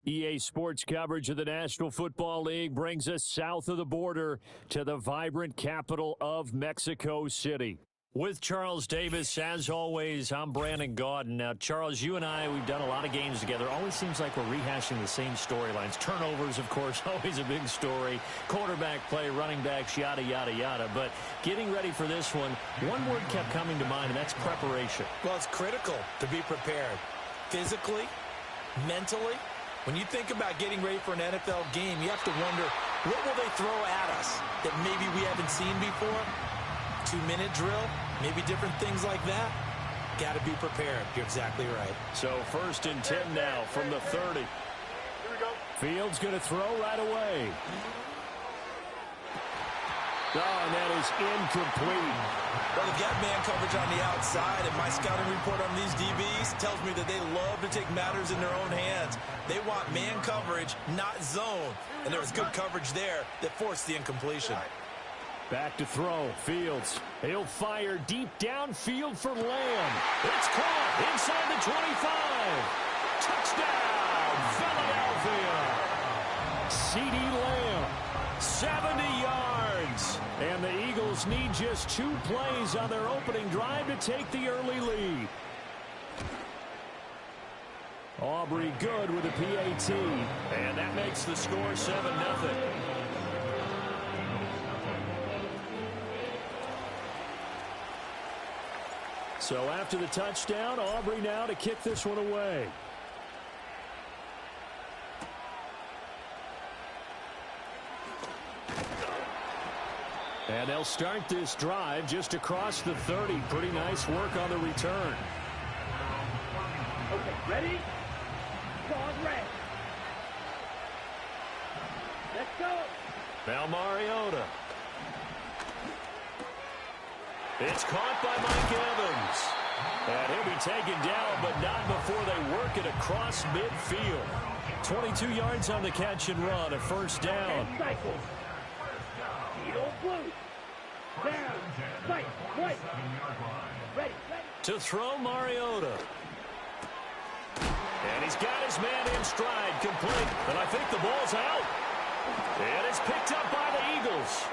EA Sports coverage of the National Football League brings us south of the border to the vibrant capital of Mexico City. With Charles Davis, as always, I'm Brandon Gaudin. Now, Charles, you and I, we've done a lot of games together. Always seems like we're rehashing the same storylines. Turnovers, of course, always a big story. Quarterback play, running backs, yada, yada, yada. But getting ready for this one word kept coming to mind, and that's preparation. Well, it's critical to be prepared. Physically, mentally. When you think about getting ready for an NFL game, you have to wonder, what will they throw at us that maybe we haven't seen before? 2-minute drill, maybe different things like that. Got to be prepared. You're exactly right. So 1st and 10 now from the 30. Here we go. Fields going to throw right away. Oh, and that is incomplete. Well, they've got man coverage on the outside, and my scouting report on these DBs tells me that they love to take matters in their own hands. They want man coverage, not zone. And there was good coverage there that forced the incompletion. Back to throw. Fields. He'll fire deep downfield for Lamb. It's caught inside the 25. Touchdown, Philadelphia. CeeDee Lamb, 70 yards. And the Eagles need just 2 plays on their opening drive to take the early lead. Aubrey good with a PAT. And that makes the score 7-0. So after the touchdown, Aubrey now to kick this one away. And they'll start this drive just across the 30. Pretty nice work on the return. Okay, ready? Pause, red. Let's go. Now Mariota. It's caught by Mike Evans. And he'll be taken down, but not before they work it across midfield. 22 yards on the catch and run, a 1st down. Cycle. Heel blue. Down. Sight. Right. Ready. To throw Mariota. And he's got his man in stride, complete. And I think the ball's out. And it's picked up by the Eagles.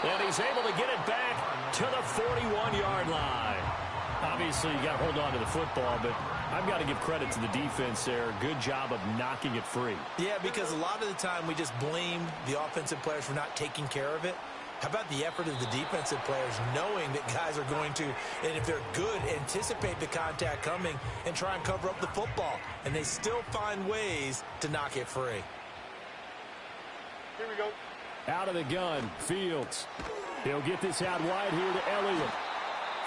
And he's able to get it back to the 41-yard line. Obviously, you got to hold on to the football, but I've got to give credit to the defense there. Good job of knocking it free. Yeah, because a lot of the time we just blame the offensive players for not taking care of it. How about the effort of the defensive players knowing that guys are going to, and if they're good, anticipate the contact coming and try and cover up the football. And they still find ways to knock it free. Here we go. Out of the gun, Fields. He'll get this out wide here to Elliott.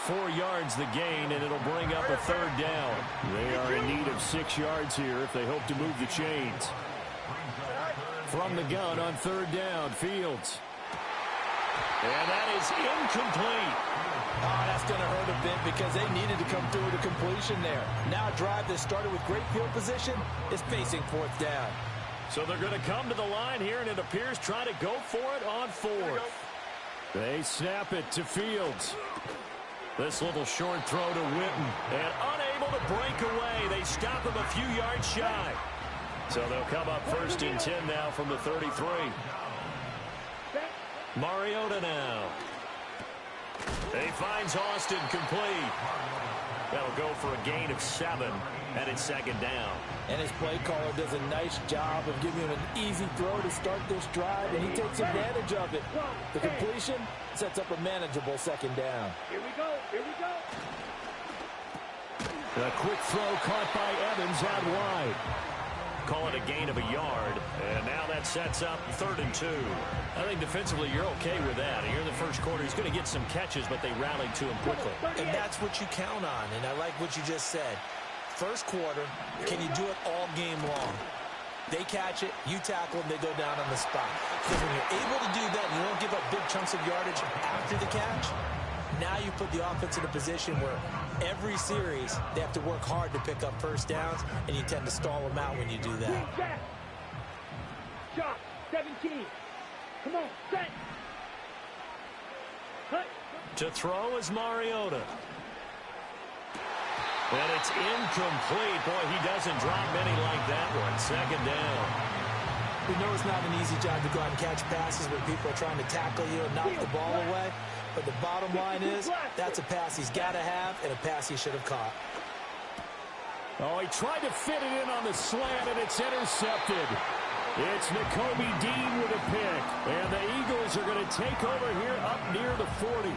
4 yards the gain, and it'll bring up a 3rd down. They are in need of 6 yards here if they hope to move the chains. From the gun on 3rd down, Fields. And that is incomplete. Oh, that's going to hurt a bit because they needed to come through with a completion there. Now a drive that started with great field position is facing 4th down. So they're going to come to the line here, and it appears try to go for it on 4th. They snap it to Fields. This little short throw to Witten. And unable to break away. They stop him a few yards shy. So they'll come up 1st and 10 now from the 33. Mariota now. He finds Austin complete. That'll go for a gain of 7, and it's 2nd down. And his play caller does a nice job of giving him an easy throw to start this drive, and he takes advantage of it. The completion sets up a manageable 2nd down. Here we go. Here we go. A quick throw caught by Evans out wide. Call it a gain of a yard, and now that sets up 3rd and 2. I think defensively you're okay with that. Here in the first quarter, he's going to get some catches, but they rallied to him quickly. And that's what you count on, and I like what you just said. First quarter, can you do it all game long? They catch it, you tackle them, they go down on the spot. Because when you're able to do that and you don't give up big chunks of yardage after the catch, now you put the offense in a position where every series they have to work hard to pick up 1st downs, and you tend to stall them out when you do that. Shot, 17. Come on, set. Cut. To throw is Mariota. And it's incomplete. Boy, he doesn't drop many like that one. Second down. We know it's not an easy job to go out and catch passes when people are trying to tackle you and knock the ball away. But the bottom line is, that's a pass he's got to have and a pass he should have caught. Oh, he tried to fit it in on the slant, and it's intercepted. It's Nakobe Dean with a pick. And the Eagles are going to take over here up near the 40.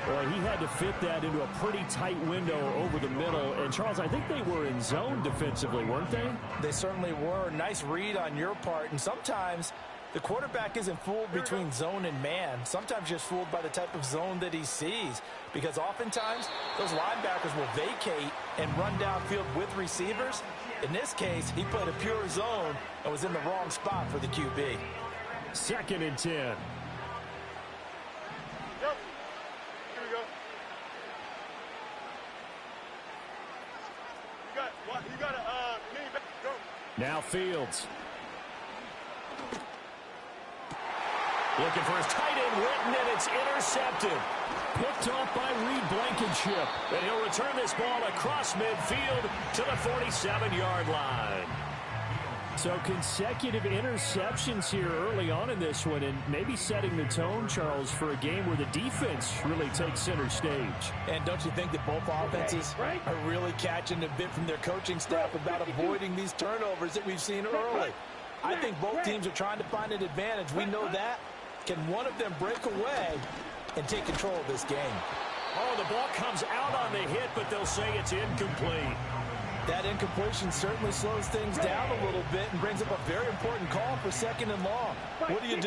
Well, he had to fit that into a pretty tight window over the middle. And, Charles, I think they were in zone defensively, weren't they? They certainly were. Nice read on your part. And sometimes the quarterback isn't fooled between zone and man. Sometimes just fooled by the type of zone that he sees. Because oftentimes, those linebackers will vacate and run downfield with receivers. In this case, he played a pure zone and was in the wrong spot for the QB. 2nd and 10. Yep. Here we go. You got a knee back. Go. Now Fields. Looking for his tight end, Witten, and it's intercepted. Picked off by Reed Blankenship. And he'll return this ball across midfield to the 47-yard line. So consecutive interceptions here early on in this one, and maybe setting the tone, Charles, for a game where the defense really takes center stage. And don't you think that both offenses are really catching a bit from their coaching staff about avoiding these turnovers that we've seen early? I think both teams are trying to find an advantage. We know that. Can one of them break away and take control of this game? Oh, the ball comes out on the hit, but they'll say it's incomplete. That incompletion certainly slows things down a little bit and brings up a very important call for 2nd and long. What do?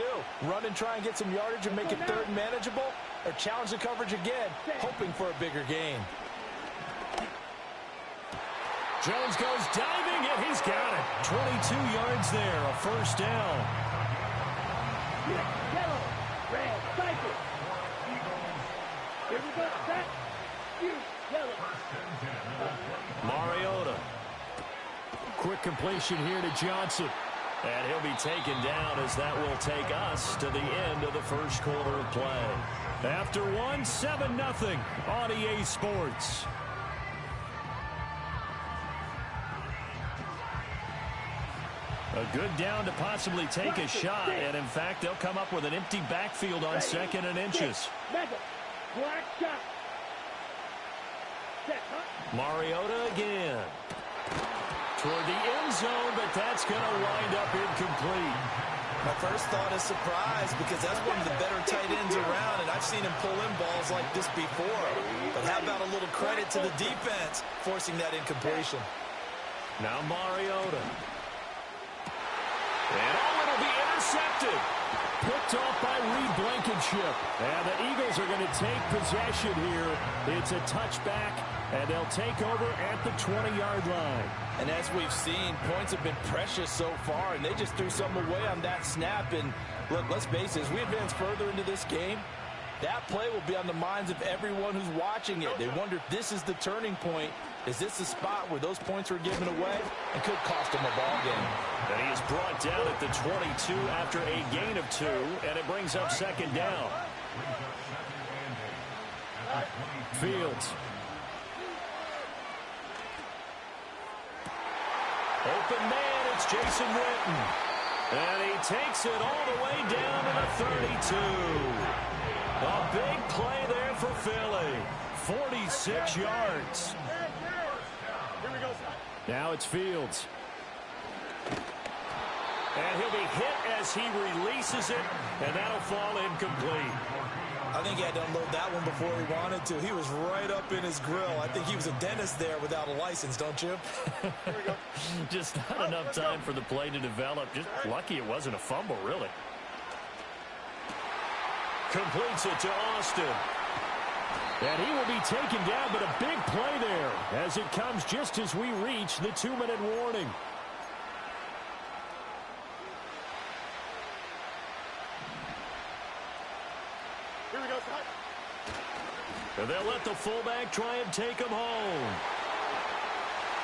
Run and try and get some yardage and make it 3rd and manageable? Or challenge the coverage again, hoping for a bigger gain? Jones goes diving, and he's got it. 22 yards there, a 1st down. Yellow, red, cycle. Here we go. Set. You, yellow. Mariota. Quick completion here to Johnson. And he'll be taken down as that will take us to the end of the 1st quarter of play. After one, 7-0 on EA Sports. A good down to possibly take a shot, and in fact, they'll come up with an empty backfield on 2nd and inches. Black shot. Mariota again. Toward the end zone, but that's going to wind up incomplete. My first thought is surprise because that's one of the better tight ends around, and I've seen him pull in balls like this before. But how about a little credit to the defense forcing that incompletion? Now Mariota. And it'll be intercepted. Picked off by Reed Blankenship. And the Eagles are going to take possession here. It's a touchback, and they'll take over at the 20-yard line. And as we've seen, points have been precious so far, and they just threw something away on that snap. And look, let's face it, as we advance further into this game, that play will be on the minds of everyone who's watching it. They wonder if this is the turning point. Is this the spot where those points were given away and could cost them a ball game? And he is brought down at the 22 after a gain of 2, and it brings up 2nd down. Fields. Open man, it's Jason Witten. And he takes it all the way down to the 32. A big play there for Philly. 46 yards. Here we go. Now it's Fields. And he'll be hit as he releases it, and that'll fall incomplete. I think he had to unload that one before he wanted to. He was right up in his grill. I think he was a dentist there without a license, don't you? Here we go. Just not enough time for the play to develop. Just lucky it wasn't a fumble, really. Completes it to Austin. And he will be taken down, but a big play there as it comes just as we reach the 2-minute warning. Here we go. And they'll let the fullback try and take him home.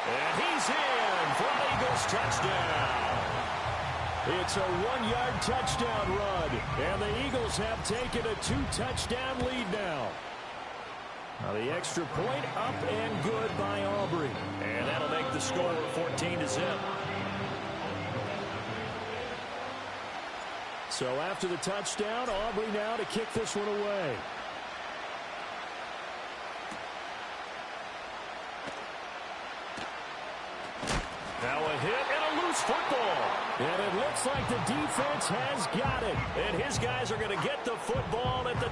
And he's in for an Eagles touchdown. It's a 1-yard touchdown run, and the Eagles have taken a 2-touchdown lead now. Now the extra point up and good by Aubrey. And that'll make the score 14-0. So after the touchdown, Aubrey now to kick this one away. Now a hit and a loose football. And it looks like the defense has got it. And his guys are going to get the football at the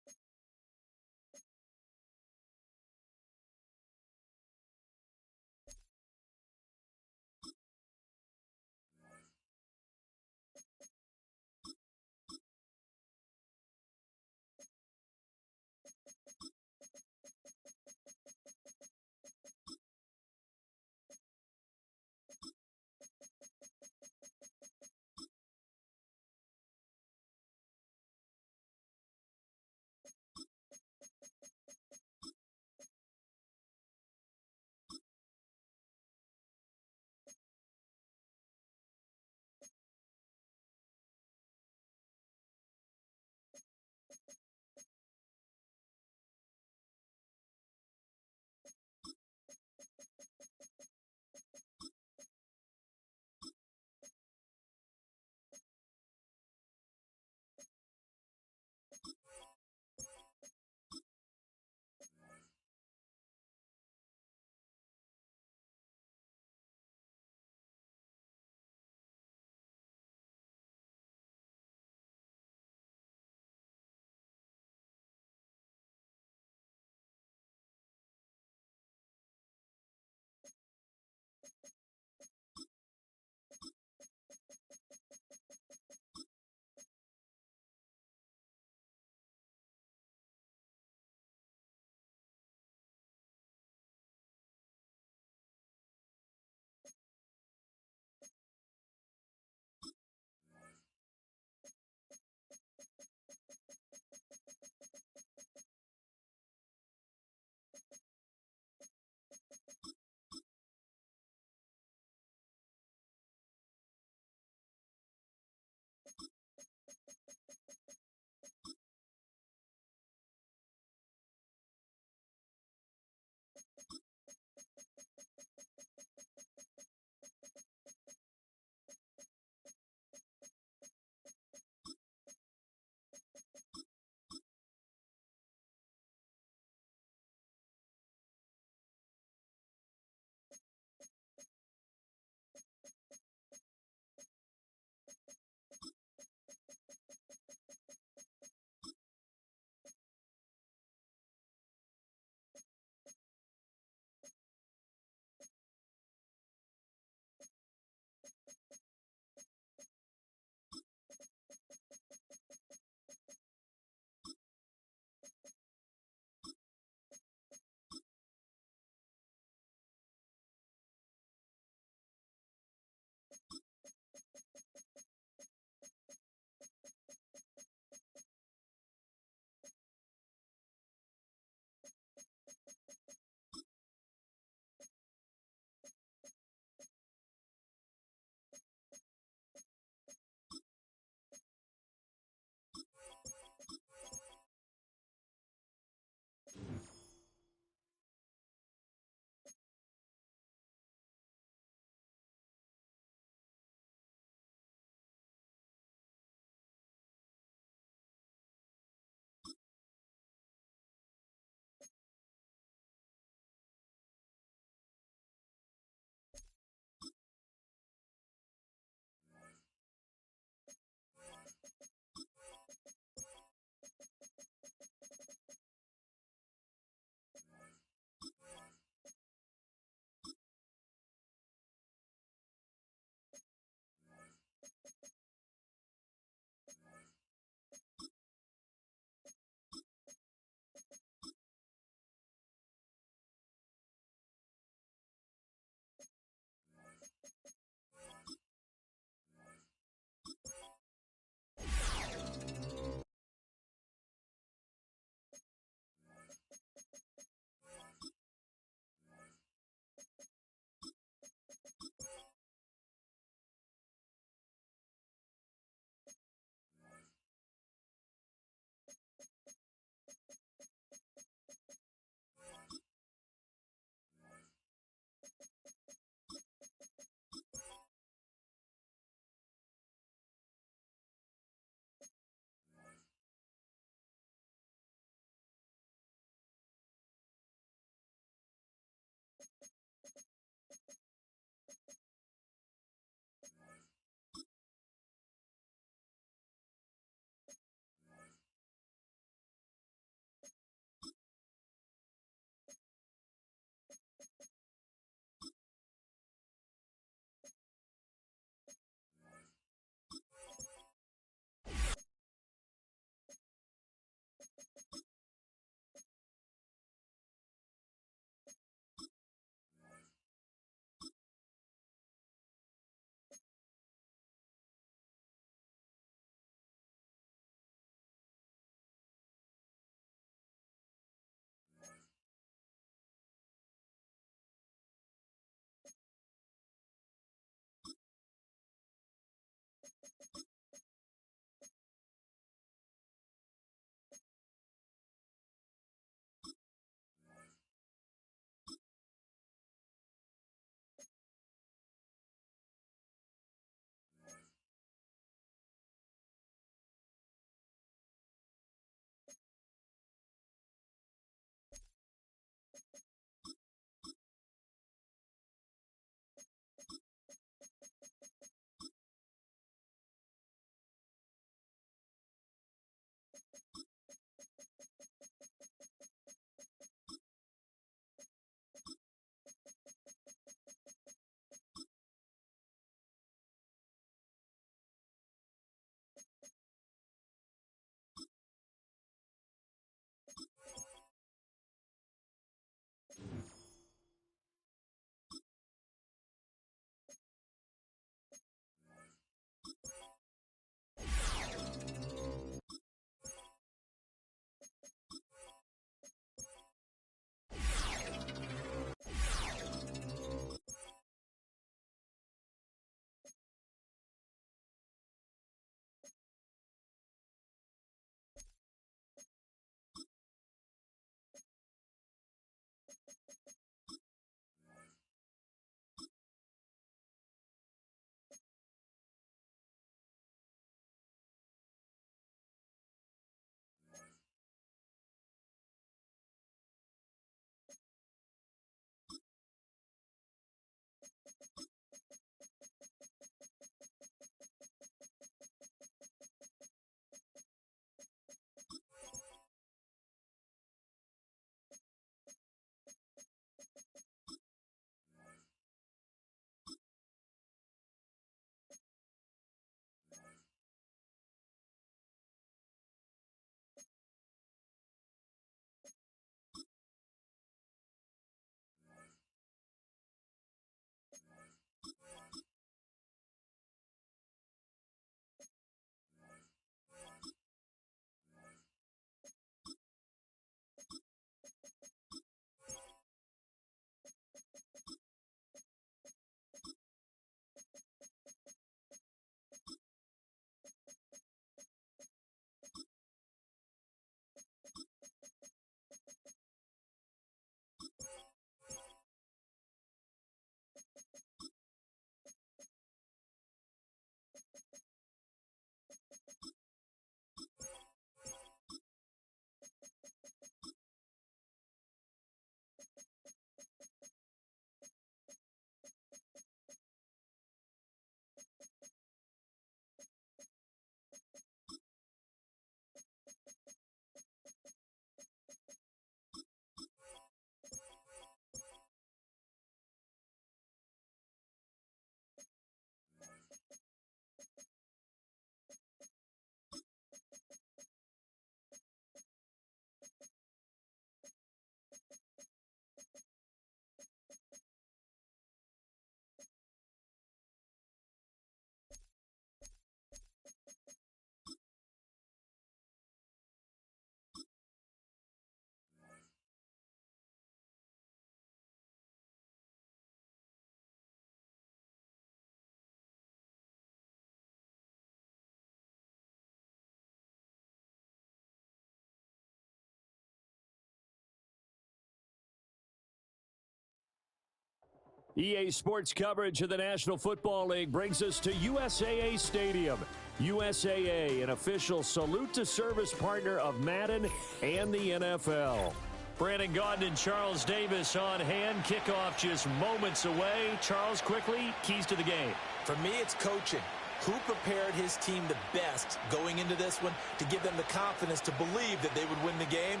EA Sports coverage of the National Football League brings us to USAA Stadium. USAA, an official salute to service partner of Madden and the NFL. Brandon Gaudin and Charles Davis on hand. Kickoff just moments away. Charles, quickly, keys to the game. For me, it's coaching. Who prepared his team the best going into this one to give them the confidence to believe that they would win the game?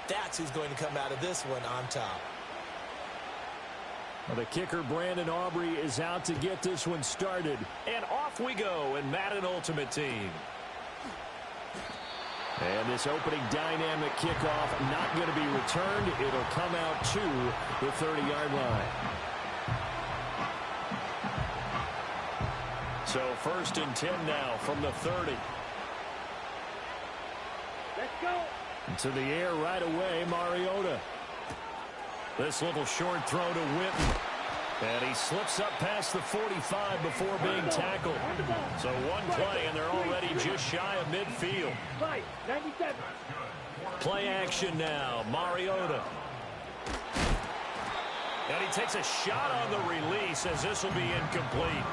That's who's going to come out of this one on top. Well, the kicker, Brandon Aubrey, is out to get this one started. And off we go in Madden Ultimate Team. And this opening dynamic kickoff not going to be returned. It'll come out to the 30-yard line. So 1st and 10 now from the 30. Let's go. To the air right away, Mariota. This little short throw to Witten. And he slips up past the 45 before being tackled. So one play, and they're already just shy of midfield. 97. Play action now, Mariota. And he takes a shot on the release as this will be incomplete.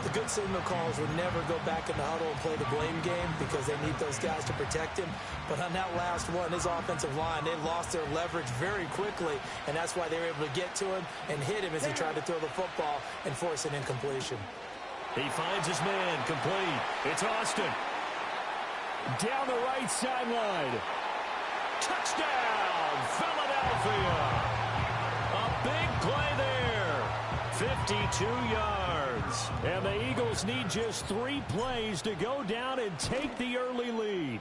The good signal calls would never go back in the huddle and play the blame game because they need those guys to protect him. But on that last one, his offensive line, they lost their leverage very quickly, and that's why they were able to get to him and hit him as he tried to throw the football and force an incompletion. He finds his man, complete. It's Austin. Down the right sideline. Touchdown, Philadelphia. A big play there. 52 yards. And the Eagles need just 3 plays to go down and take the early lead.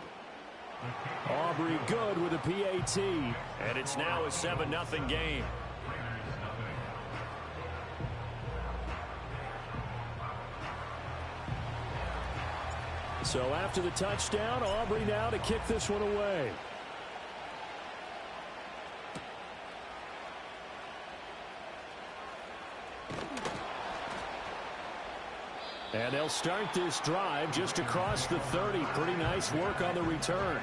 Aubrey good with a PAT. And it's now a 7-0 game. So after the touchdown, Aubrey now to kick this one away. And they'll start this drive just across the 30. Pretty nice work on the return.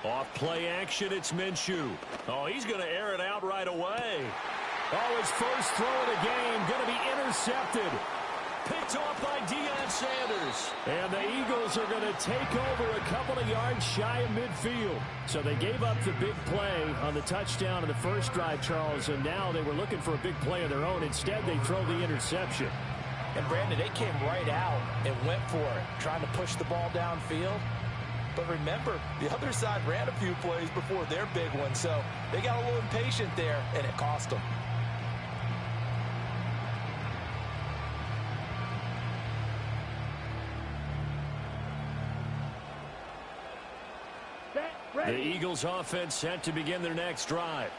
Off play action, it's Minshew. Oh, he's going to air it out right away. Oh, his first throw of the game going to be intercepted. Picked off by Deion Sanders. And the Eagles are going to take over a couple of yards shy of midfield. So they gave up the big play on the touchdown in the first drive, Charles, and now they were looking for a big play of their own. Instead, they throw the interception. And, Brandon, they came right out and went for it, trying to push the ball downfield. But remember, the other side ran a few plays before their big one, so they got a little impatient there, and it cost them. The Eagles offense set to begin their next drive.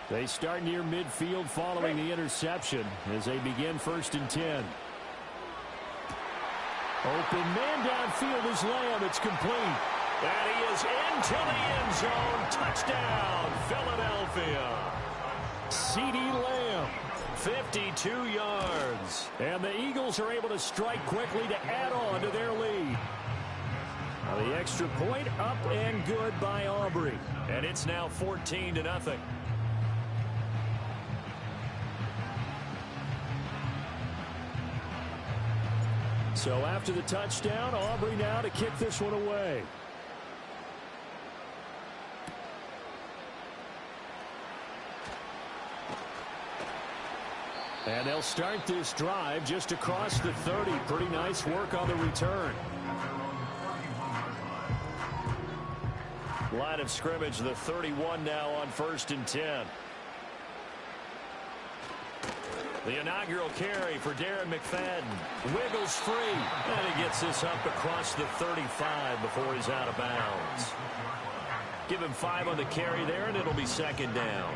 They start near midfield following the interception as they begin 1st and 10. Open man downfield is Lamb. It's complete. And he is into the end zone. Touchdown, Philadelphia. CeeDee Lamb, 52 yards. And the Eagles are able to strike quickly to add on to their lead. Now the extra point up and good by Aubrey. And it's now 14-0. So after the touchdown, Aubrey now to kick this one away. And they'll start this drive just across the 30. Pretty nice work on the return. Line of scrimmage, the 31 now on 1st and 10. The inaugural carry for Darren McFadden. Wiggles free. And he gets this up across the 35 before he's out of bounds. Give him 5 on the carry there, and it'll be 2nd down.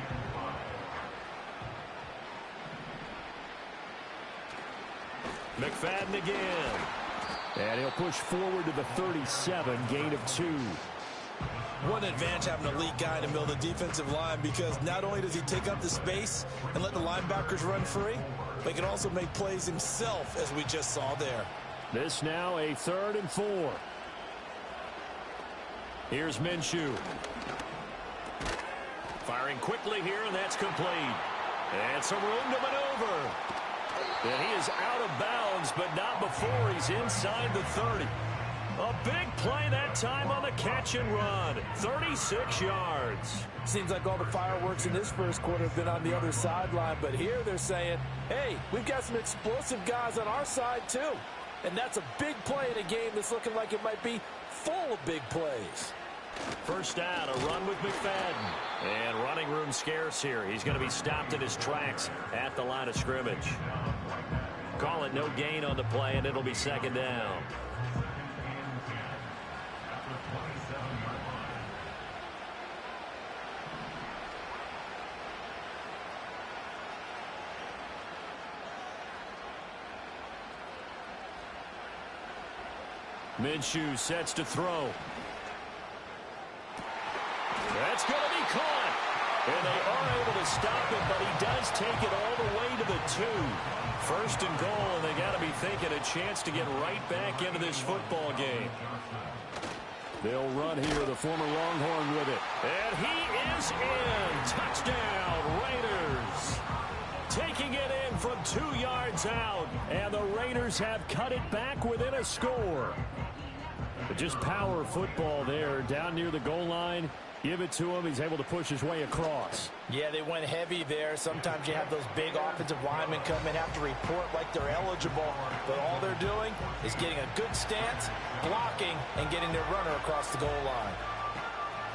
McFadden again. And he'll push forward to the 37, gain of 2. What an advantage having an elite guy in the middle of the defensive line, because not only does he take up the space and let the linebackers run free, but he can also make plays himself, as we just saw there. This now a 3rd and 4. Here's Minshew. Firing quickly here, and that's complete. And some room to maneuver. And he is out of bounds, but not before he's inside the 30. A big play that time on the catch and run. 36 yards. Seems like all the fireworks in this first quarter have been on the other sideline, but here they're saying, hey, we've got some explosive guys on our side too. And that's a big play in a game that's looking like it might be full of big plays. First down, a run with McFadden. And running room scarce here. He's going to be stopped in his tracks at the line of scrimmage. Call it no gain on the play, and it'll be 2nd down. Minshew sets to throw. That's going to be caught. And they are able to stop him, but he does take it all the way to the 2. 1st and goal, and they got to be thinking a chance to get right back into this football game. They'll run here, the former Longhorn with it. And he is in. Touchdown, Raiders. Taking it in from 2 yards out, and the Raiders have cut it back within a score. But just power football there, down near the goal line. Give it to him. He's able to push his way across. Yeah, they went heavy there. Sometimes you have those big offensive linemen come in, have to report like they're eligible. But all they're doing is getting a good stance, blocking, and getting their runner across the goal line.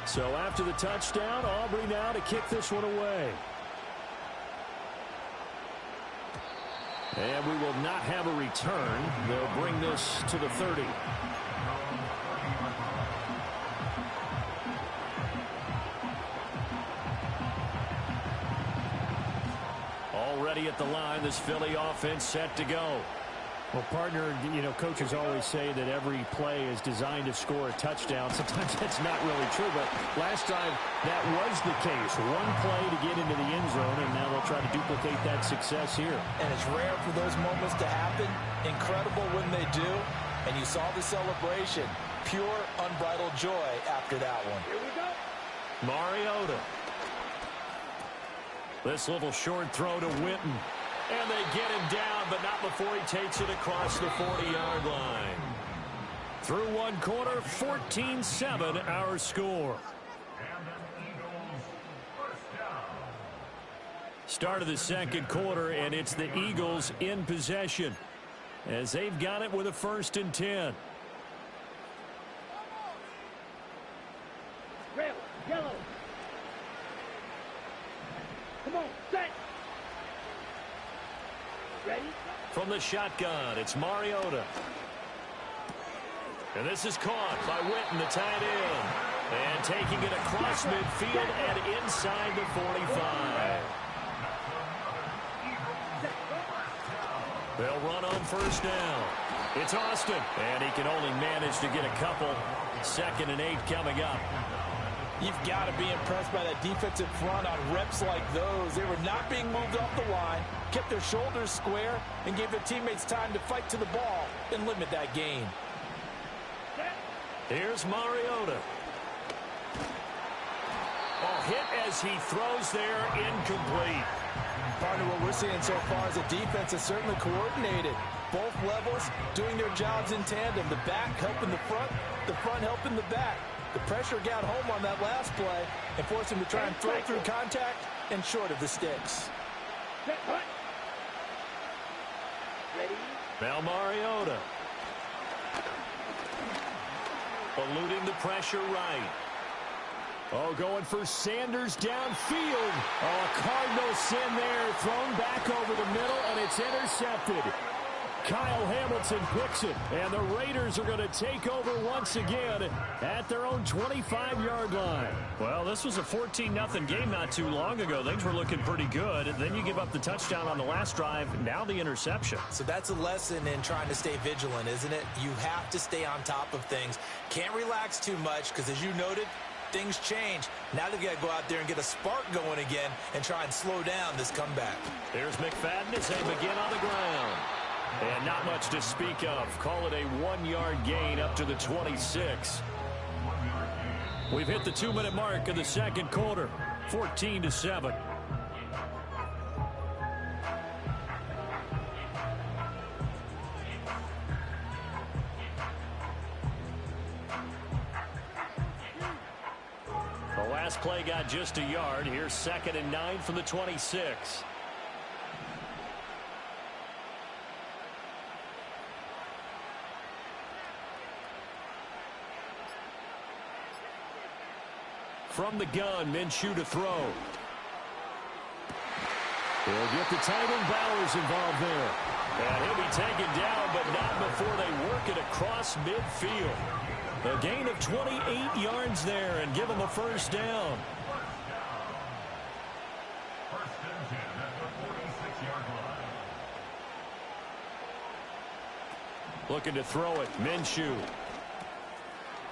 So after the touchdown, Aubrey now to kick this one away. And we will not have a return. They'll bring this to the 30. Already at the line, this Philly offense set to go. Well, partner, you know, coaches always say that every play is designed to score a touchdown. Sometimes that's not really true, but last time that was the case. One play to get into the end zone, and now they'll try to duplicate that success here. And it's rare for those moments to happen. Incredible when they do. And you saw the celebration. Pure, unbridled joy after that one. Here we go. Mariota. This little short throw to Witten. And they get him down, but not before he takes it across the 40-yard line. Through one quarter, 14-7 our score. Start of the second quarter, and it's the Eagles in possession as they've got it with a 1st and 10. Red, yellow. Come on, set. Ready? From the shotgun, it's Mariota. And this is caught by Witten, the tight end. And taking it across midfield and inside the 45. They'll run on 1st down. It's Austin. And he can only manage to get a couple. 2nd and 8 coming up. You've got to be impressed by that defensive front on reps like those. They were not being moved off the line, kept their shoulders square, and gave their teammates time to fight to the ball and limit that gain. Here's Mariota. Oh, hit as he throws there, incomplete. Partner, what we're seeing so far is a defense that's certainly coordinated. Both levels doing their jobs in tandem. The back helping the front helping the back. The pressure got home on that last play and forced him to try and throw through contact and short of the sticks. Ready? Now Mariota. Eluding the pressure right. Oh, going for Sanders downfield. Oh, a Cardinal sin there, thrown back over the middle, and it's intercepted. Kyle Hamilton picks it, and the Raiders are going to take over once again at their own 25-yard line. Well, this was a 14-0 game not too long ago. Things were looking pretty good. Then you give up the touchdown on the last drive, now the interception. So that's a lesson in trying to stay vigilant, isn't it? You have to stay on top of things. Can't relax too much because, as you noted, things change. Now they've got to go out there and get a spark going again and try and slow down this comeback. There's McFadden as they begin on the ground. And not much to speak of. Call it a 1-yard gain up to the 26. We've hit the 2-minute mark of the second quarter. 14-7. The last play got just a yard. Here's 2nd and 9 from the 26. From the gun, Minshew to throw. He'll get the tight end Bowers involved there. And he'll be taken down, but not before they work it across midfield. A gain of 28 yards there and give him a first down. Looking to throw it, Minshew.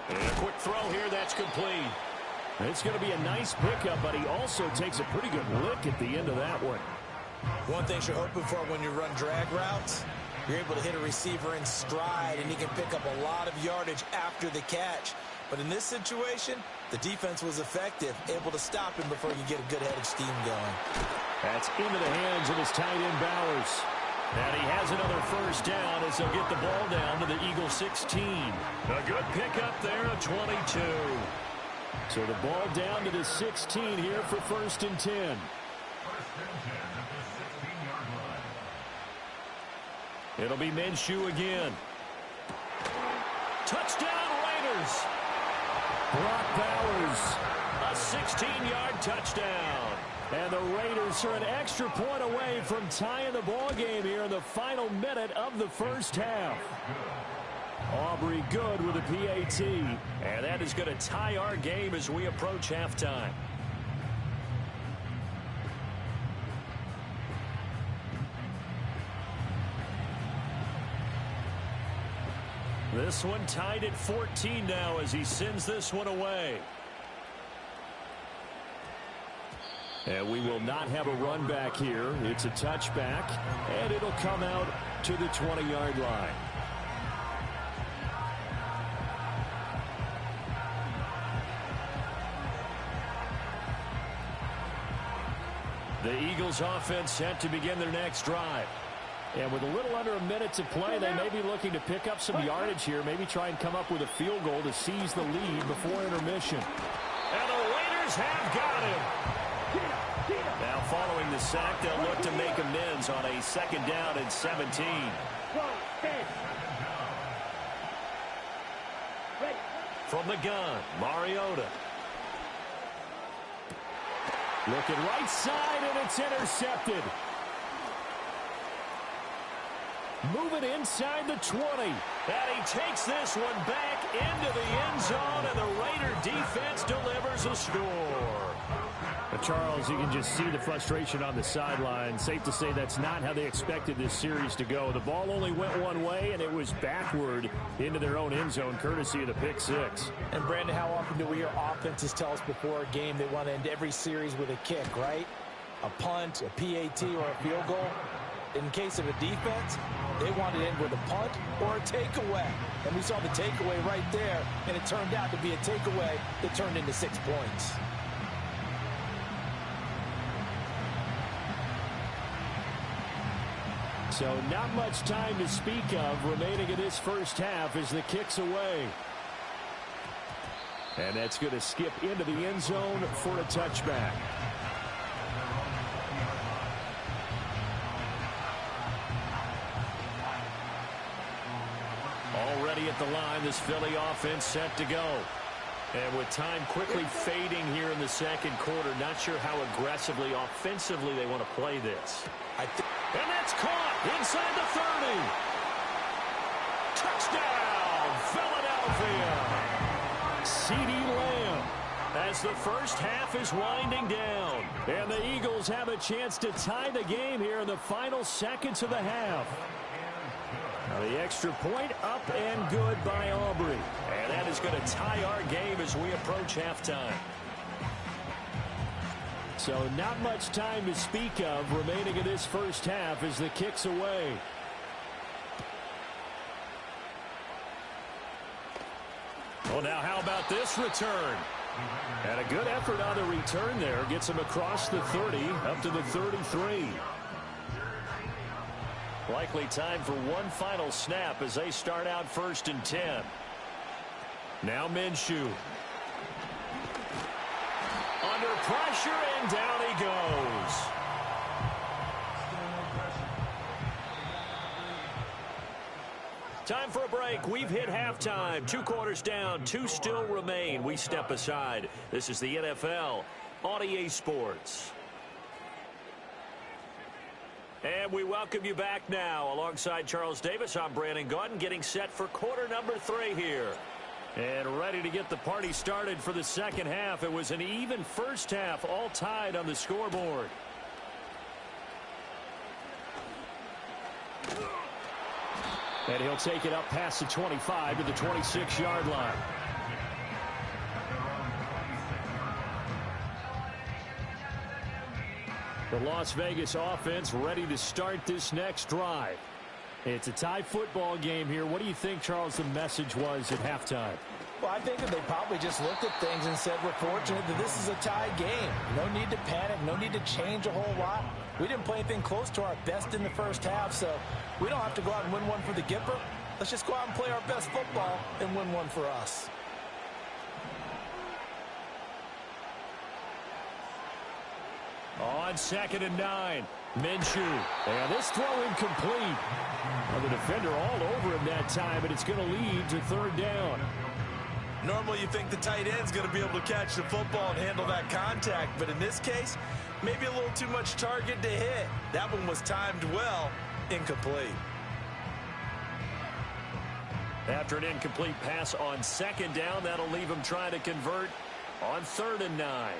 And a quick throw here, that's complete. It's going to be a nice pickup, but he also takes a pretty good lick at the end of that one. One thing you're hoping for when you run drag routes, you're able to hit a receiver in stride, and he can pick up a lot of yardage after the catch. But in this situation, the defense was effective, able to stop him before you get a good head of steam going. That's into the hands of his tight end Bowers. And he has another first down as they'll get the ball down to the Eagles 16. A good pickup there, a 22. So the ball down to the 16 here for 1st and 10. It'll be Minshew again. Touchdown Raiders. Brock Bowers. A 16-yard touchdown. And the Raiders are an extra point away from tying the ball game here in the final minute of the first half. Aubrey good with a PAT. And that is going to tie our game as we approach halftime. This one tied at 14 now as he sends this one away. And we will not have a run back here. It's a touchback, and it'll come out to the 20-yard line. The Eagles offense set to begin their next drive. And with a little under a minute to play, they may be looking to pick up some yardage here, maybe try and come up with a field goal to seize the lead before intermission. And the Raiders have got him. Now following the sack, they'll look to make amends on a 2nd down and 17. From the gun, Mariota. Looking right side, and it's intercepted. Moving inside the 20. And he takes this one back into the end zone, and the Raider defense delivers a score. Charles, you can just see the frustration on the sideline. Safe to say that's not how they expected this series to go. The ball only went one way, and it was backward into their own end zone, courtesy of the pick six. And, Brandon, how often do we hear offenses tell us before a game they want to end every series with a kick, right? A punt, a PAT, or a field goal. In case of a defense, they want to end with a punt or a takeaway. And we saw the takeaway right there, and it turned out to be a takeaway that turned into 6 points. So not much time to speak of remaining in this first half as the kick's away. And that's going to skip into the end zone for a touchback. Already at the line, this Philly offense set to go. And with time quickly fading here in the second quarter, not sure how aggressively, offensively they want to play this. And that's caught inside the 30. Touchdown, Philadelphia. CeeDee Lamb as the first half is winding down. And the Eagles have a chance to tie the game here in the final seconds of the half. The extra point up and good by Aubrey. And that is going to tie our game as we approach halftime. So not much time to speak of remaining in this first half as the kick's away. Well, now how about this return? And a good effort on the return there. Gets him across the 30, up to the 33. Likely time for one final snap as they start out 1st and 10. Now Minshew. Under pressure, and down he goes. Time for a break. We've hit halftime. 2 quarters down. 2 still remain. We step aside. This is the NFL on EA Sports. And we welcome you back now. Alongside Charles Davis, I'm Brandon Gaudin, getting set for quarter number 3 here. And ready to get the party started for the second half. It was an even first half, all tied on the scoreboard. And he'll take it up past the 25 to the 26-yard line. The Las Vegas offense ready to start this next drive. It's a tie football game here. What do you think, Charles, the message was at halftime? Well, I think that they probably just looked at things and said, we're fortunate that this is a tie game. No need to panic. No need to change a whole lot. We didn't play anything close to our best in the first half, so we don't have to go out and win one for the Gipper. Let's just go out and play our best football and win one for us. On 2nd and 9, Minshew. And this throw incomplete. Well, the defender all over him that time, and it's going to lead to 3rd down. Normally you think the tight end's going to be able to catch the football and handle that contact, but in this case, maybe a little too much target to hit. That one was timed well, incomplete. After an incomplete pass on 2nd down, that'll leave him trying to convert on 3rd and 9.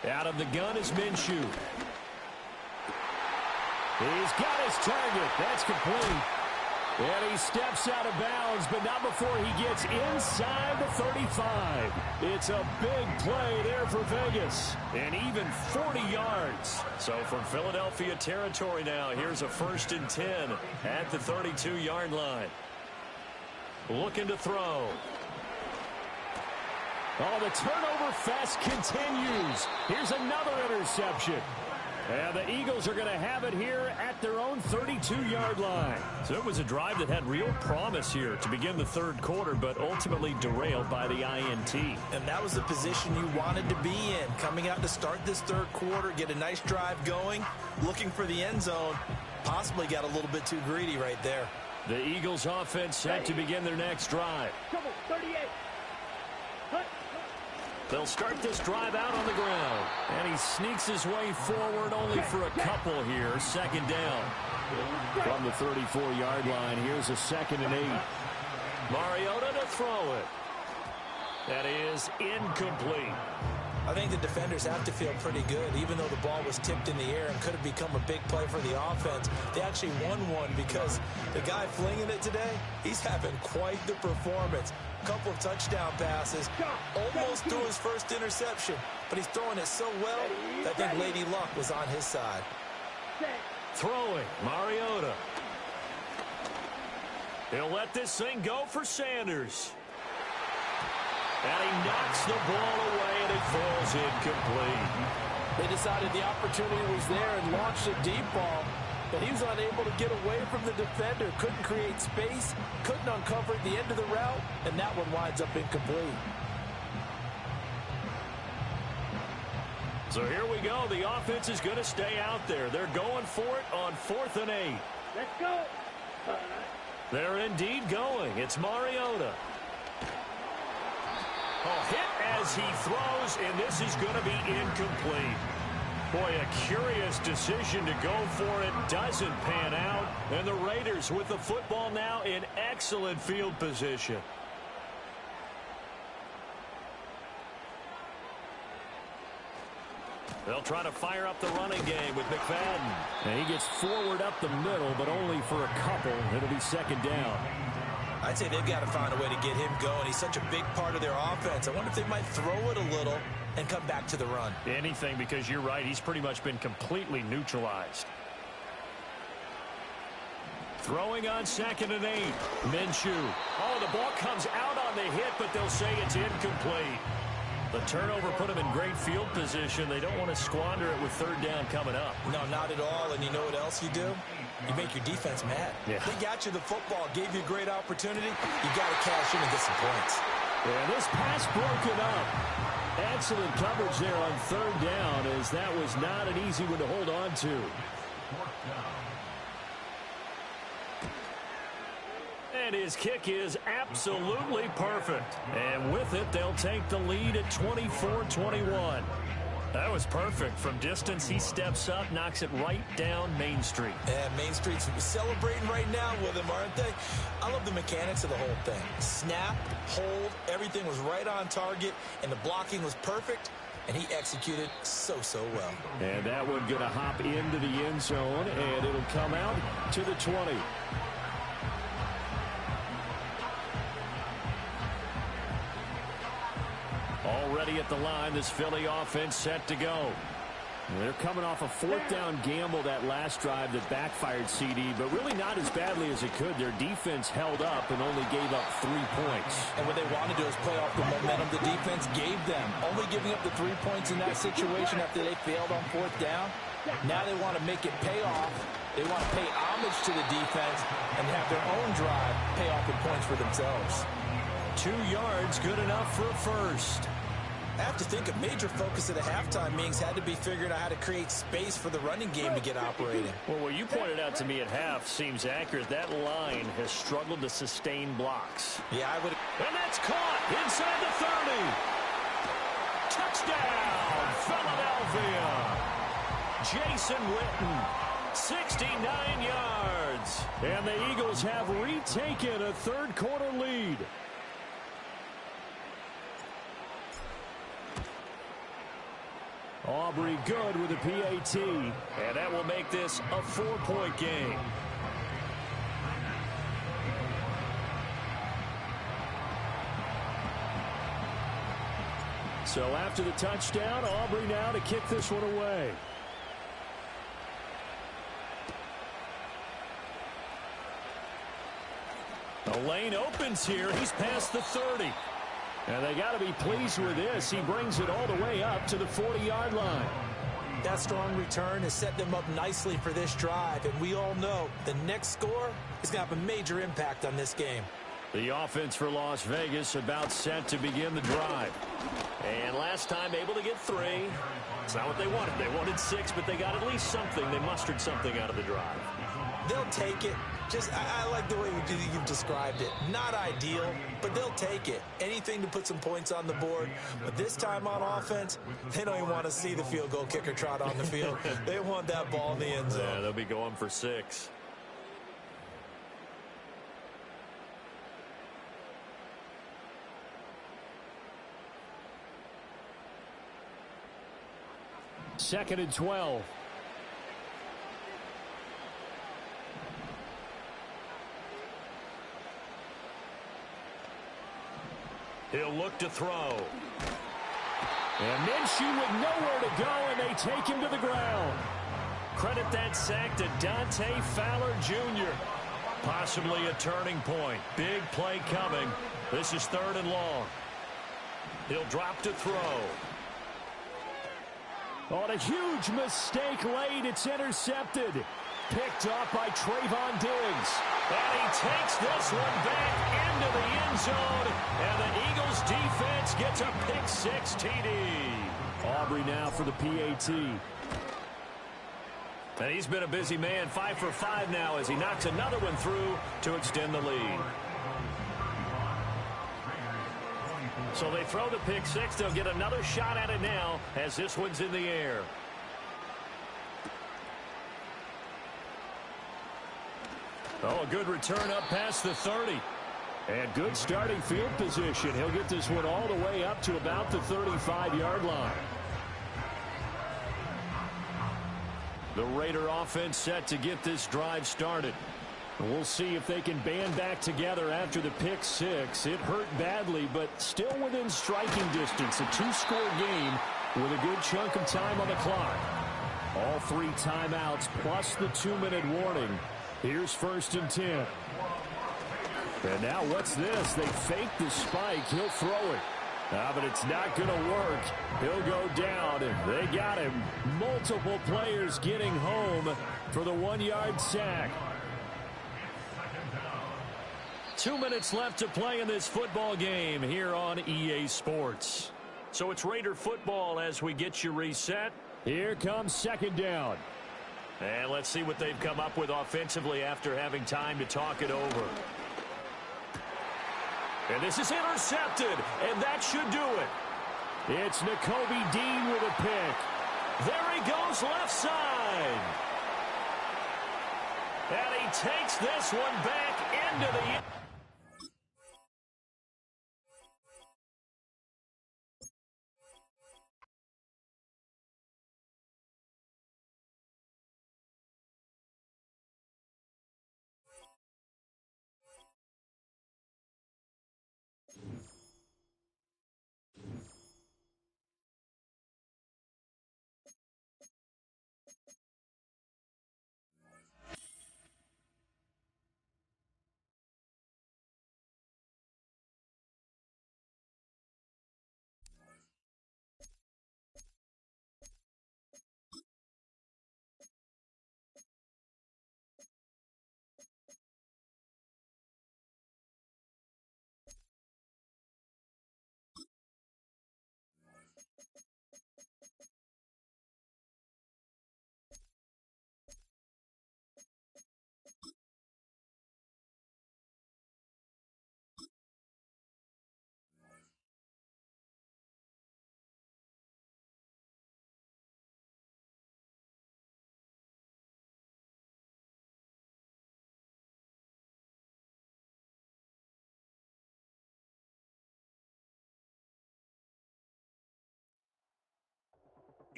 Out of the gun is Minshew. He's got his target. That's complete. And he steps out of bounds, but not before he gets inside the 35. It's a big play there for Vegas. And even 40 yards. So from Philadelphia territory now, here's a 1st and 10 at the 32-yard line. Looking to throw. Oh, the turnover fest continues. Here's another interception. And the Eagles are going to have it here at their own 32-yard line. So it was a drive that had real promise here to begin the 3rd quarter, but ultimately derailed by the INT. And that was the position you wanted to be in. Coming out to start this 3rd quarter, get a nice drive going, looking for the end zone. Possibly got a little bit too greedy right there. The Eagles offense set to begin their next drive. 38. They'll start this drive out on the ground. And he sneaks his way forward only for a couple here. 2nd down. From the 34-yard line, here's a 2nd and 8. Mariota to throw it. That is incomplete. I think the defenders have to feel pretty good, even though the ball was tipped in the air and could have become a big play for the offense. They actually won one because the guy flinging it today, he's having quite the performance. A couple of touchdown passes, almost threw his first interception, but he's throwing it so well that I think Lady Luck was on his side. Throwing, Mariota. He'll let this thing go for Sanders. And he knocks the ball away, and it falls incomplete. They decided the opportunity was there and launched a deep ball, but he was unable to get away from the defender, couldn't create space, couldn't uncover at the end of the route, and that one winds up incomplete. So here we go. The offense is going to stay out there. They're going for it on 4th and 8. Let's go. They're indeed going. It's Mariota. A hit as he throws, and this is going to be incomplete. Boy, a curious decision to go for it. Doesn't pan out. And the Raiders with the football now in excellent field position. They'll try to fire up the running game with McFadden. And he gets forward up the middle, but only for a couple. It'll be second down. I'd say they've got to find a way to get him going. He's such a big part of their offense. I wonder if they might throw it a little and come back to the run. Anything, because you're right. He's pretty much been completely neutralized. Throwing on 2nd and 8. Minshew. Oh, the ball comes out on the hit, but they'll say it's incomplete. The turnover put them in great field position. They don't want to squander it with 3rd down coming up. No, not at all. And you know what else you do? You make your defense mad. Yeah. They got you the football, gave you a great opportunity. You got to cash in and get some points. Yeah, this pass broken up. Excellent coverage there on 3rd down, as that was not an easy one to hold on to. And his kick is absolutely perfect. And with it, they'll take the lead at 24-21. That was perfect. From distance, he steps up, knocks it right down Main Street. Yeah, Main Street's celebrating right now with him, aren't they? I love the mechanics of the whole thing. Snap, hold, everything was right on target, and the blocking was perfect, and he executed so well. And that one going to hop into the end zone, and it'll come out to the 20. Already at the line, this Philly offense set to go. They're coming off a 4th down gamble that last drive that backfired CD, but really not as badly as it could. Their defense held up and only gave up 3 points. And what they want to do is play off the momentum the defense gave them. Only giving up the 3 points in that situation after they failed on 4th down. Now they want to make it pay off. They want to pay homage to the defense and have their own drive pay off with points for themselves. 2 yards, good enough for a first. I have to think a major focus at the halftime meetings had to be figuring out how to create space for the running game to get operating. Well, what you pointed out to me at half seems accurate. That line has struggled to sustain blocks. Yeah, I would. And that's caught inside the 30. Touchdown, Philadelphia. Jason Witten, 69 yards. And the Eagles have retaken a 3rd quarter lead. Aubrey good with a PAT, and that will make this a 4-point game. So after the touchdown, Aubrey now to kick this one away. The lane opens here. He's past the 30. And they got to be pleased with this. He brings it all the way up to the 40-yard line. That strong return has set them up nicely for this drive. And we all know the next score is going to have a major impact on this game. The offense for Las Vegas about set to begin the drive. And last time able to get 3. It's not what they wanted. They wanted 6, but they got at least something. They mustered something out of the drive. They'll take it. I like the way you've described it. Not ideal, but they'll take it. Anything to put some points on the board. But this time on offense, they don't even want to see the field goal kicker trot on the field. They want that ball in the end zone. Yeah, they'll be going for 6. Second and 12. He'll look to throw. And Minshew with nowhere to go, and they take him to the ground. Credit that sack to Dante Fowler Jr. Possibly a turning point. Big play coming. This is 3rd and long. He'll drop to throw. On a huge mistake late, it's intercepted. Picked up by Trayvon Diggs. And he takes this one back into the end zone. And the Eagles defense gets a pick-6 TD. Aubrey now for the PAT. And he's been a busy man, 5 for 5 now as he knocks another one through to extend the lead. So they throw the pick-6. They'll get another shot at it now as this one's in the air. Oh, a good return up past the 30. And good starting field position. He'll get this one all the way up to about the 35-yard line. The Raider offense set to get this drive started. We'll see if they can band back together after the pick six. It hurt badly, but still within striking distance. A two-score game with a good chunk of time on the clock. All 3 timeouts plus the 2-minute warning. Here's 1st and 10. And now what's this? They fake the spike. He'll throw it. But it's not going to work. He'll go down. They got him. Multiple players getting home for the 1-yard sack. 2 minutes left to play in this football game here on EA Sports. So it's Raider football as we get you reset. Here comes 2nd down. And let's see what they've come up with offensively after having time to talk it over. And this is intercepted, and that should do it. It's Nakobe Dean with a pick. There he goes left side. And he takes this one back into the...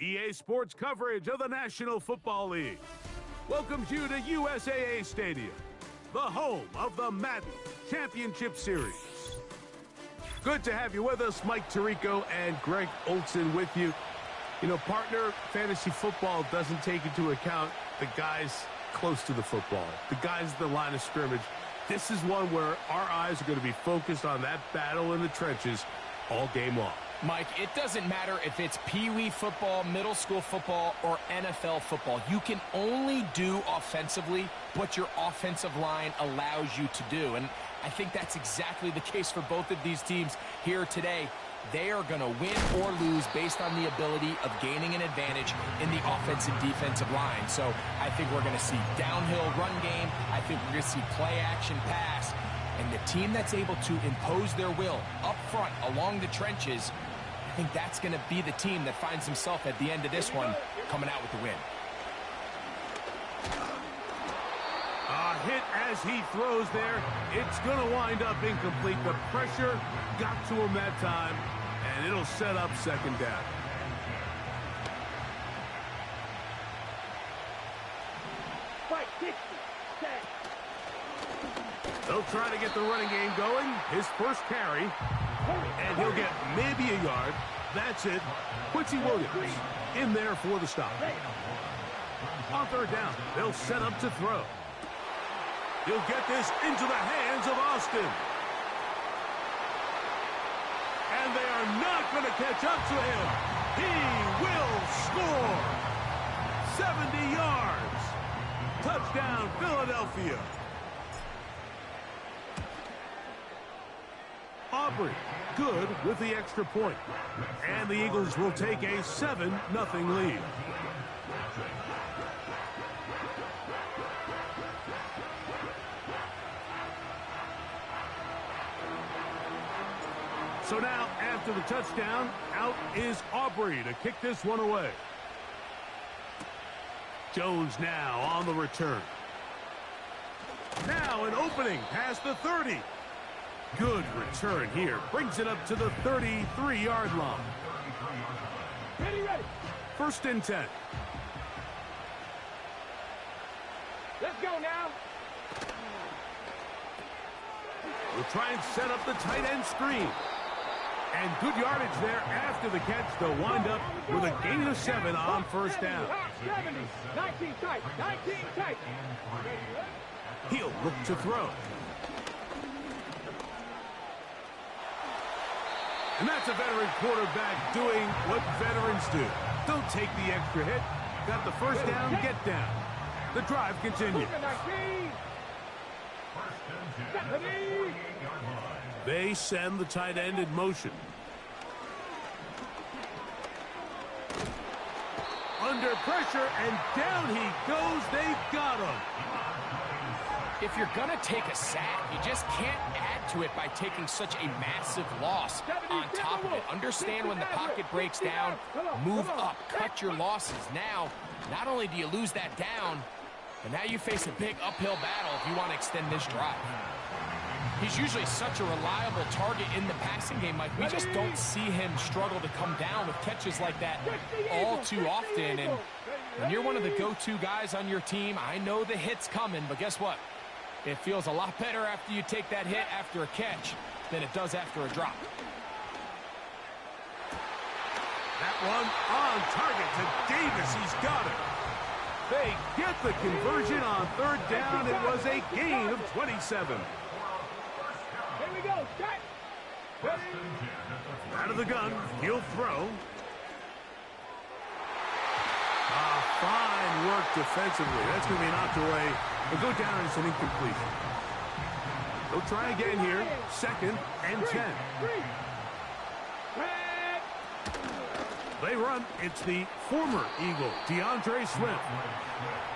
EA Sports coverage of the National Football League welcomes you to USAA Stadium, the home of the Madden Championship Series. Good to have you with us. Mike Tirico and Greg Olson with you. You know, partner, fantasy football doesn't take into account the guys close to the football, the guys at the line of scrimmage. This is one where our eyes are going to be focused on that battle in the trenches all game long. Mike, it doesn't matter if it's Pee-wee football, middle school football, or NFL football. You can only do offensively what your offensive line allows you to do. And I think that's exactly the case for both of these teams here today. They are going to win or lose based on the ability of gaining an advantage in the offensive defensive line. So I think we're going to see downhill run game. I think we're going to see play action pass. And the team that's able to impose their will up front along the trenches, I think that's going to be the team that finds himself at the end of this one coming out with the win. A hit as he throws there. It's going to wind up incomplete. The pressure got to him that time, and it'll set up 2nd down. Fight, 60, set. They'll try to get the running game going. His first carry, and he'll get maybe a yard. That's it. Quincy Williams in there for the stop. On 3rd down, they'll set up to throw. He'll get this into the hands of Austin. And they are not going to catch up to him. He will score. 70 yards. Touchdown, Philadelphia. Aubrey, good with the extra point. And the Eagles will take a 7-0 lead. So now, after the touchdown, out is Aubrey to kick this one away. Jones now on the return. Now an opening past the 30. Good return here. Brings it up to the 33-yard line. Ready, ready. 1st and 10. Let's go now. We'll try and set up the tight end screen. And good yardage there after the catch. They'll wind up with a gain of 7 on first down. 70. 19 tight. 19 tight. He'll look to throw. And that's a veteran quarterback doing what veterans do. Don't take the extra hit. Got the first down, get down. The drive continues. They send the tight end in motion. Under pressure, and down he goes. They've got him. If you're going to take a sack, you just can't add to it by taking such a massive loss on top of it. Understand when the pocket breaks down, move up, cut your losses. Now, not only do you lose that down, but now you face a big uphill battle if you want to extend this drive. He's usually such a reliable target in the passing game, Mike. We just don't see him struggle to come down with catches like that all too often. And when you're one of the go-to guys on your team, I know the hit's coming, but guess what? It feels a lot better after you take that hit after a catch than it does after a drop. That one on target to Davis. He's got it. They get the conversion on third down. It was a gain of 27. Here we go. Set. Ready. Out of the gun. He'll throw. Fine work defensively. That's going to be knocked away. We'll go down as an incompletion. They'll try again here. 2nd and 10. They run. It's the former Eagle, DeAndre Swift.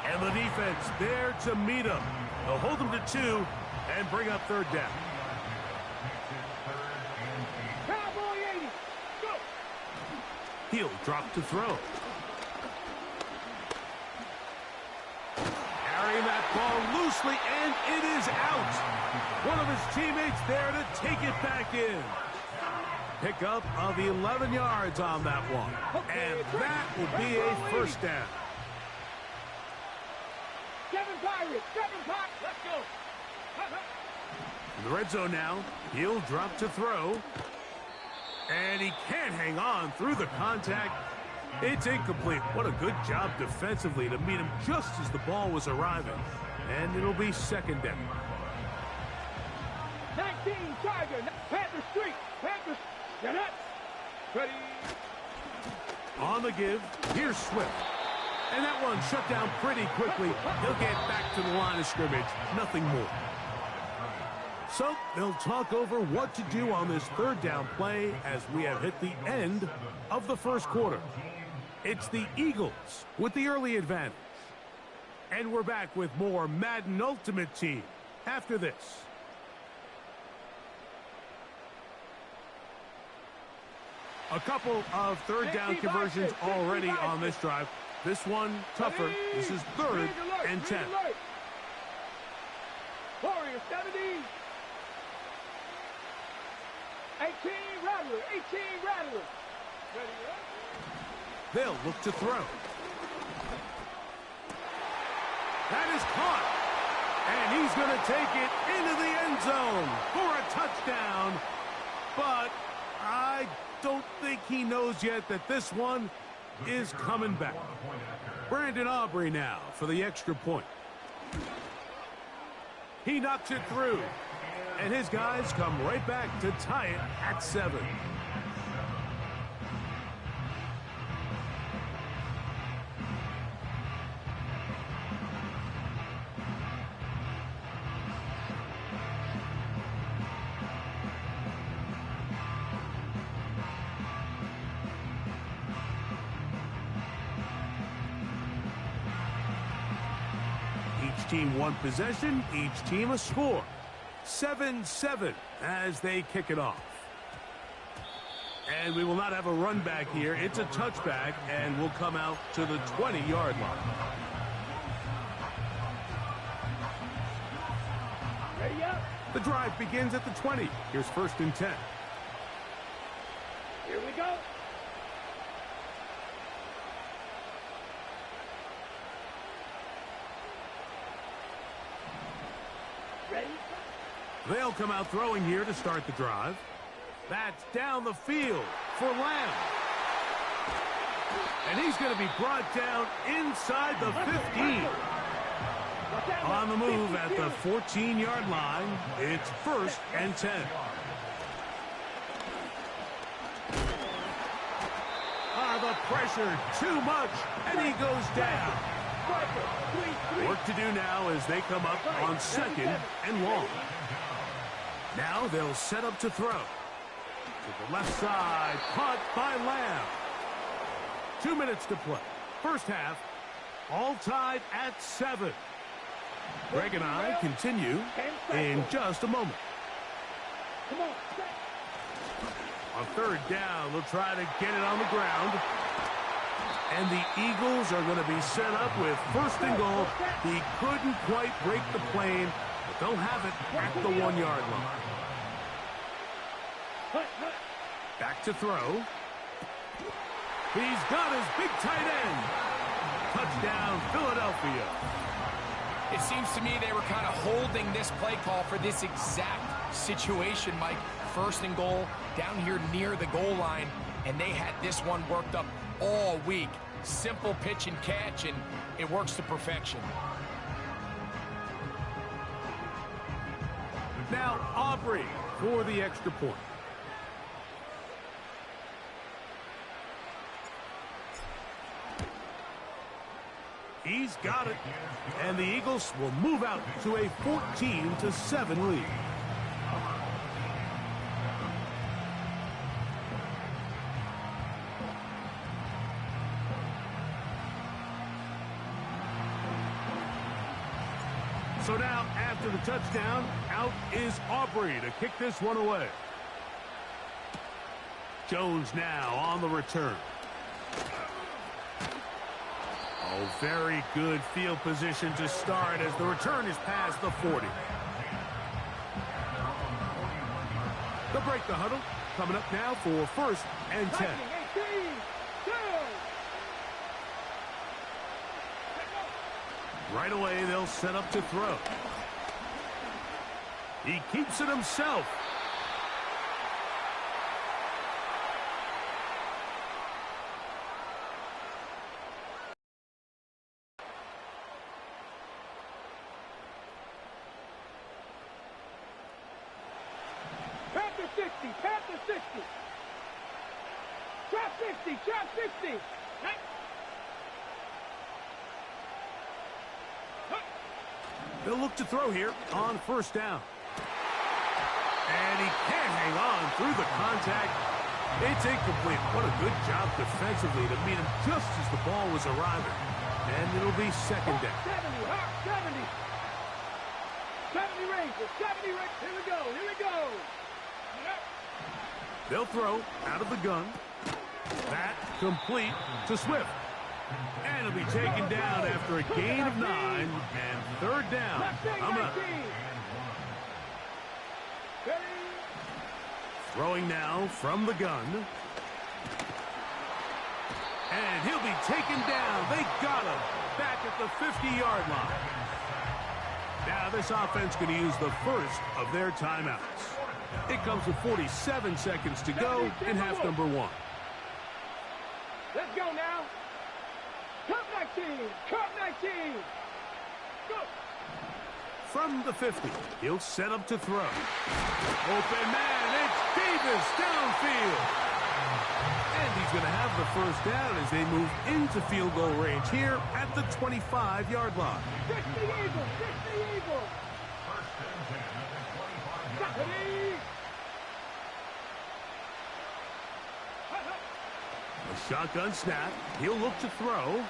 And the defense there to meet him. They'll hold him to 2 and bring up third down. Cowboy 80. Go. He'll drop to throw. Carrying that ball loosely, and it is out. One of his teammates there to take it back in. Pickup of 11 yards on that one. And that will be a first down. 7 Pirates. 7 Pirates. Let's go. In the red zone now. He'll drop to throw. And he can't hang on through the contact. It's incomplete. What a good job defensively to meet him just as the ball was arriving. And it'll be second down. 19 Tiger. Panther Street. Panther. Get up. Ready. On the give. Here's Swift. And that one shut down pretty quickly. He'll get back to the line of scrimmage. Nothing more. So they'll talk over what to do on this third down play as we have hit the end of the first quarter. It's the Eagles with the early advantage. And we're back with more Madden Ultimate Team after this. A couple of third down conversions already on this drive. This one tougher. This is 3rd and 10. Warrior 70. 18 Rattler. 18 Rattler. Ready up. They'll look to throw. That is caught. And he's going to take it into the end zone for a touchdown. But I don't think he knows yet that this one is coming back. Brandon Aubrey now for the extra point. He knocks it through. And his guys come right back to tie it at 7. Each team one possession, each team a score. 7-7 as they kick it off. And we will not have a run back here. It's a touchback, and we'll come out to the 20-yard line. Ready up. The drive begins at the 20. Here's 1st and 10. Here we go. They'll come out throwing here to start the drive. That's down the field for Lamb. And he's going to be brought down inside the 15. On the move at the 14-yard line, it's 1st and 10. The pressure, too much, and he goes down. Work to do now as they come up on 2nd and long. Now they'll set up to throw. To the left side, caught by Lamb. 2 minutes to play. First half, all tied at 7. Greg and I continue in just a moment. Come on. On 3rd down, they'll try to get it on the ground. And the Eagles are going to be set up with 1st and goal. He couldn't quite break the plane, but they'll have it at the 1-yard line. Back to throw. He's got his big tight end. Touchdown, Philadelphia. It seems to me they were kind of holding this play call for this exact situation, Mike. 1st and goal, down here near the goal line, and they had this one worked up all week. Simple pitch and catch, and it works to perfection. Now Aubrey for the extra point. He's got it, and the Eagles will move out to a 14-7 lead. So now, after the touchdown, out is Aubrey to kick this one away. Jones now on the return. Oh, very good field position to start as the return is past the 40. They'll break the huddle. Coming up now for 1st and 10. Right away, they'll set up to throw. He keeps it himself. Panther 60, Panther 60. Trap 60, trap 60. They'll look to throw here on 1st down. And he can't hang on through the contact. It's incomplete. What a good job defensively to meet him just as the ball was arriving. And it'll be 2nd down. 70, 70 Rangers, 70 Rangers. Here we go, here we go. They'll throw out of the gun. That complete to Swift. And it'll be taken down after a gain of 9 and 3rd down. Coming up. Throwing now from the gun. And he'll be taken down. They got him back at the 50-yard line. Now this offense going to use the first of their timeouts. It comes with 47 seconds to go in half number 1. Let's go now. Cup 19! Cup 19! Go! From the 50, he'll set up to throw. Open man, it's Davis downfield. And he's going to have the 1st down as they move into field goal range here at the 25-yard line. 60 Eagles! 60 Eagles! A shotgun snap. He'll look to throw.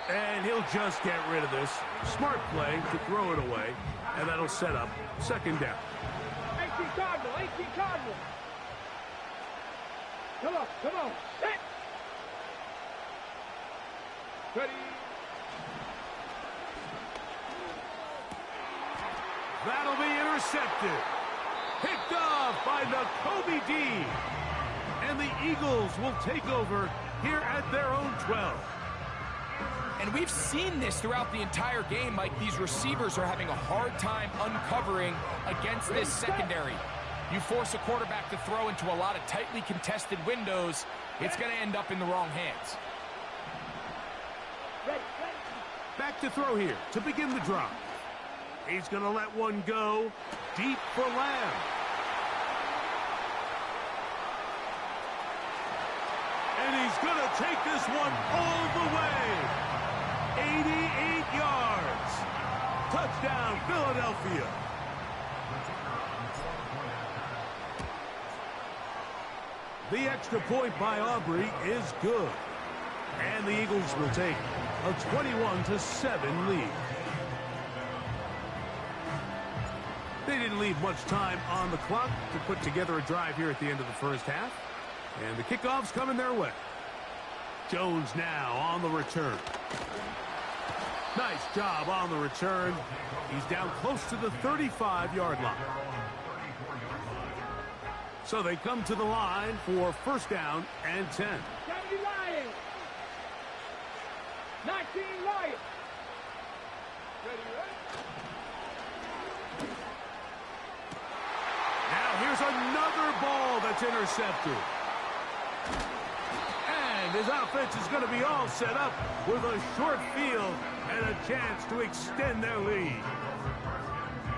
And he'll just get rid of this. Smart play to throw it away. And that'll set up 2nd down. 18 Cardinal, 18 Cardinal. Come on, come on. Set. Ready. That'll be intercepted. Picked off by Nakobe Dean. And the Eagles will take over here at their own 12. And we've seen this throughout the entire game, Mike. These receivers are having a hard time uncovering against this secondary. You force a quarterback to throw into a lot of tightly contested windows, it's going to end up in the wrong hands. Back to throw here to begin the drive. He's going to let one go deep for Lamb. And he's going to take this one all the way. 88 yards. Touchdown, Philadelphia. The extra point by Aubrey is good. And the Eagles will take a 21-7 lead. They didn't leave much time on the clock to put together a drive here at the end of the first half. And the kickoff's coming their way. Jones now on the return. Nice job on the return. He's down close to the 35-yard line. So they come to the line for first down and 10. 70 Lions. 19 Lions. Ready, ready? Now here's another ball that's intercepted. And his offense is going to be all set up with a short field and a chance to extend their lead.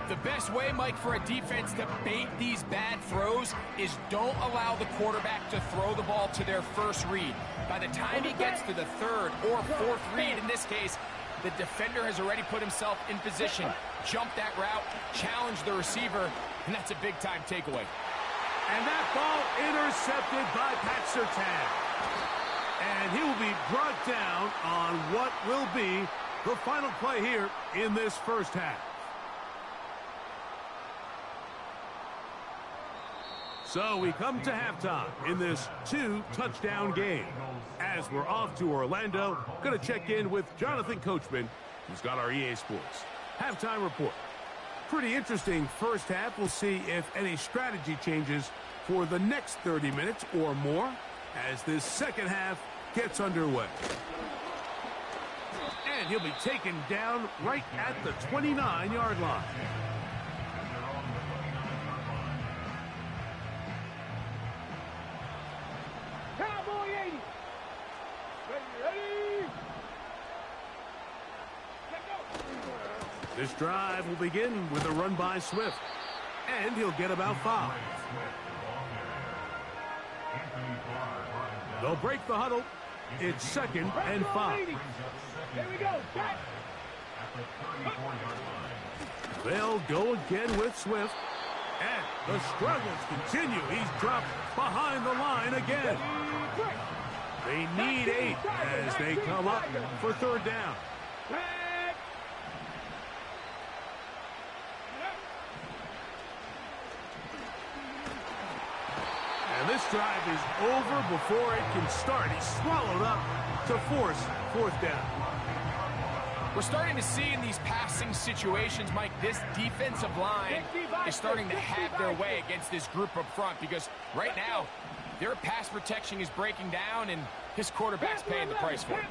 The best way, Mike, for a defense to bait these bad throws is don't allow the quarterback to throw the ball to their first read. By the time he gets to the third or fourth read, in this case, the defender has already put himself in position, jumped that route, challenged the receiver, and that's a big-time takeaway. And that ball intercepted by Pat Surtain. And he will be brought down on what will be the final play here in this first half. So we come to halftime in this 2-touchdown game. As we're off to Orlando, going to check in with Jonathan Coachman, who's got our EA Sports halftime report. Pretty interesting first half. We'll see if any strategy changes for the next 30 minutes or more as this second half gets underway. And he'll be taken down right at the 29-yard line. Cowboy 80. Ready, ready. Let go. This drive will begin with a run by Swift. And he'll get about 5. They'll break the huddle. It's 2nd and 5. Here we go. Back. They'll go again with Swift. And the struggles continue. He's dropped behind the line again. They need 8 as they come up for third down. Back. And this drive is over before it can start. He's swallowed up to force fourth down. We're starting to see in these passing situations, Mike, this defensive line is starting to have their way against this group up front because right now their pass protection is breaking down and his quarterback's paying the price for it.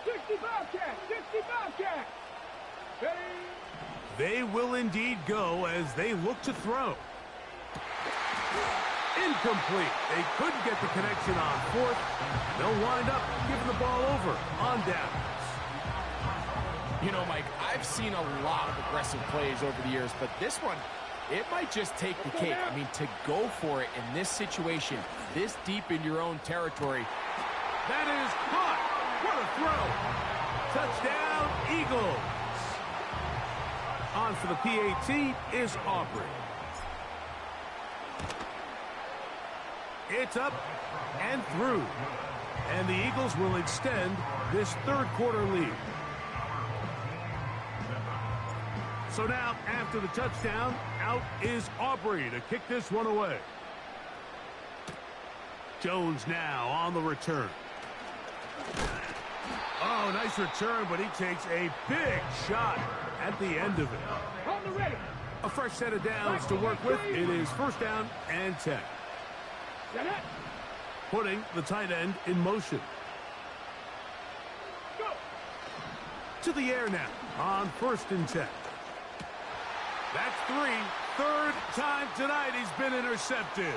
65 catch. 65 catch. Ready. They will indeed go as they look to throw. Incomplete. They couldn't get the connection on fourth. They'll wind up giving the ball over on downs. You know, Mike, I've seen a lot of aggressive plays over the years, but this one, it might just take the cake. I mean, to go for it in this situation, this deep in your own territory. That is caught. What a throw. Touchdown, Eagles. On for the PAT is Aubrey. It's up and through. And the Eagles will extend this third quarter lead. So now, after the touchdown, out is Aubrey to kick this one away. Jones now on the return. Oh, nice return, but he takes a big shot at the end of it. On the ready. A fresh set of downs to work with. It is first down and 10. Set up. putting the tight end in motion. Go. To the air now on 1st and 10. That's 3. Third time tonight he's been intercepted.